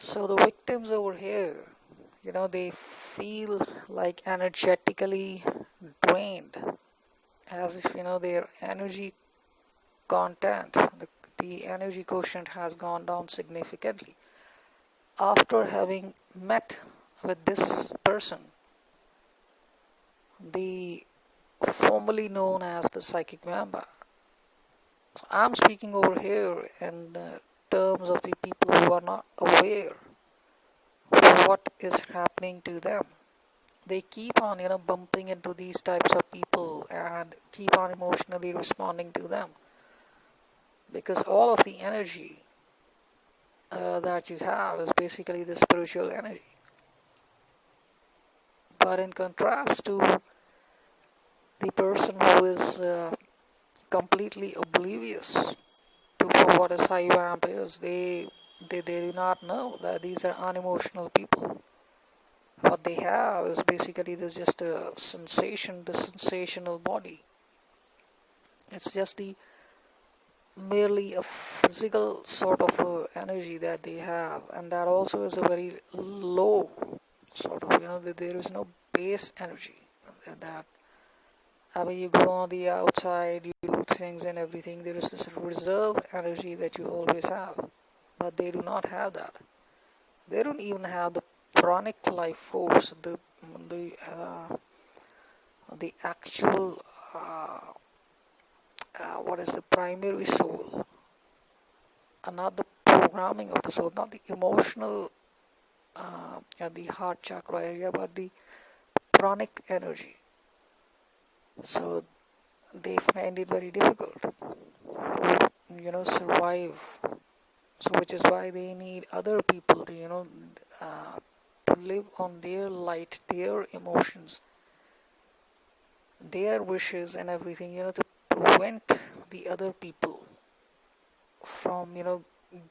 So the victims over here, they feel like energetically drained, as if, their energy content, the energy quotient has gone down significantly after having met with this person, the formerly known as the psychic vampire. So I'm speaking over here in terms of the people who are not aware of what is happening to them. They keep on, bumping into these types of people and keep on emotionally responding to them because all of the energy that you have is basically the spiritual energy. But in contrast to the person who is completely oblivious to for what a Sai vamp is, they do not know that these are unemotional people. What they have is basically there's just a sensation, the sensational body. It's just the merely a physical sort of energy that they have, and that also is a very low sort of, that there is no base energy. That I mean, you go on the outside, you do things and everything. There is this reserve energy that you always have, but they do not have that. They don't even have the pranic life force, the uh, the actual what is the primary soul, and not the programming of the soul, not the emotional at the heart chakra area, but the pranic energy. So they find it very difficult to, survive. So which is why they need other people to, to live on their light, their emotions, their wishes and everything, to prevent the other people from,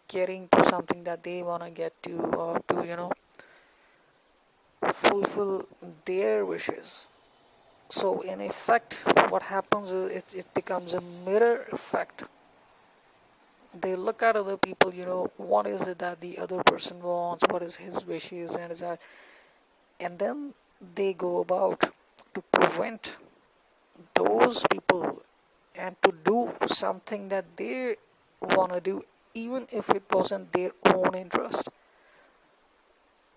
getting to something that they want to get to, or to, fulfill their wishes. So in effect, what happens is it becomes a mirror effect. They look at other people, what is it that the other person wants, what is his wishes, and then they go about to prevent those people and to do something that they want to do, even if it wasn't their own interest,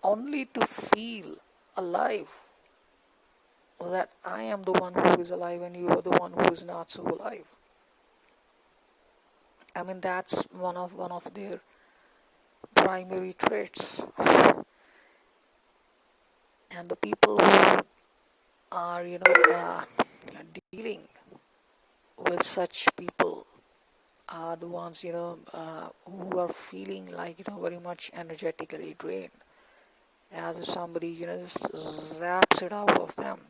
only to feel alive. That I am the one who is alive and you are the one who is not so alive. I mean, that's one of their primary traits. And the people who are, dealing with such people are the ones, who are feeling like, very much energetically drained, as if somebody, just zaps it out of them.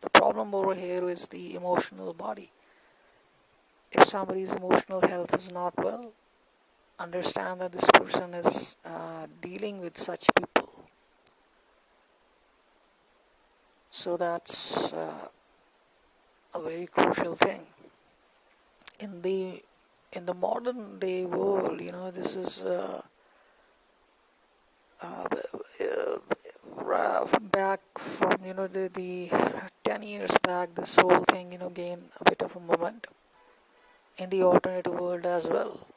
The problem over here is the emotional body. If somebody's emotional health is not well, understand that this person is dealing with such people. So that's a very crucial thing. In the modern day world, this is back from the 10 years back. This whole thing gained a bit of a momentum in the alternative world as well.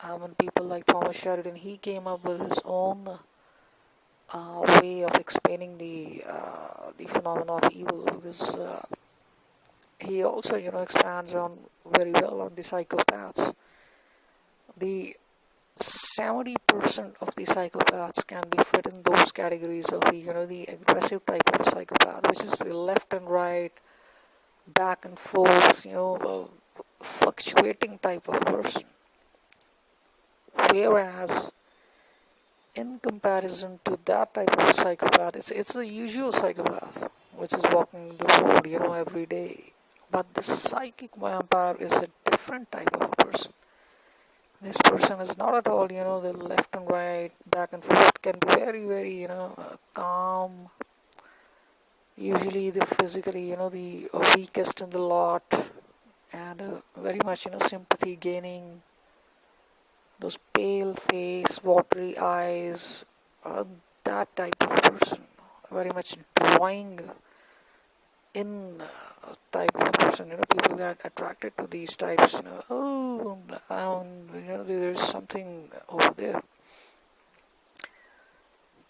When people like Thomas Sheridan, he came up with his own way of explaining the phenomena of evil, because he also expands on very well on the psychopaths. The 70% of the psychopaths can be fit in those categories of the aggressive type of psychopath, which is the left and right, back and forth, fluctuating type of person. Whereas in comparison to that type of psychopath, it's the usual psychopath which is walking the road, every day. But the psychic vampire is a different type of person. This person is not at all, the left and right, back and forth, can be very, very, calm. Usually, the physically, the weakest in the lot, and very much, sympathy gaining. Those pale face, watery eyes, uh, that type of a person, very much drawing in type of person. People get attracted to these types. Oh, there's something over there.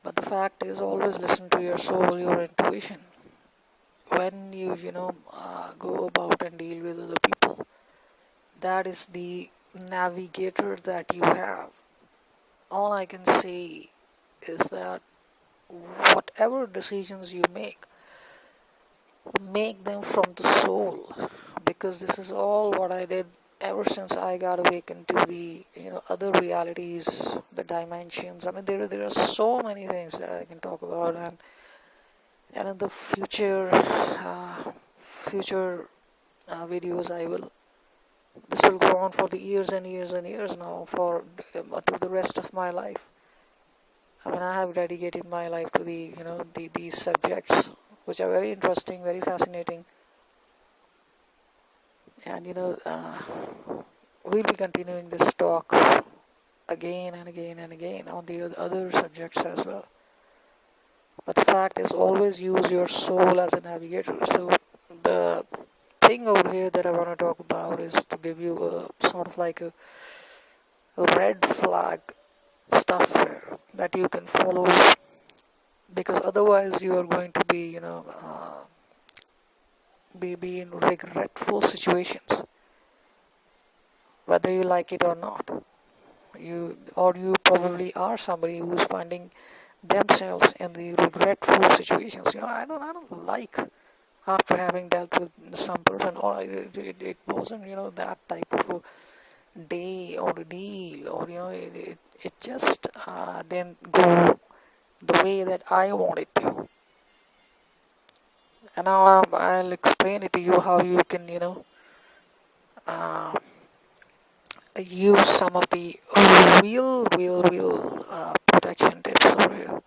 But the fact is, always listen to your soul, your intuition. When you go about and deal with other people, that is the navigator that you have. All I can say is that whatever decisions you make them from the soul, because this is all what I did ever since I got awakened to the other realities, the dimensions. I mean, there are so many things that I can talk about, and in the future videos, I will. This will go on for the years and years and years now, for to the rest of my life. I mean, I have dedicated my life to these subjects, which are very interesting, very fascinating, and we'll be continuing this talk again and again and again on the other subjects as well. But the fact is, always use your soul as a navigator. So the thing over here that I want to talk about is to give you a sort of like a red flag stuff here that you can follow, because otherwise you are going to be in regretful situations, whether you like it or not. You probably are somebody who's finding themselves in the regretful situations. I don't like, after having dealt with some person, or it wasn't that type of a day or a deal, or it just didn't go the way that I want it to. And now I'll explain it to you how you can uh, use some of the real protection tips over here.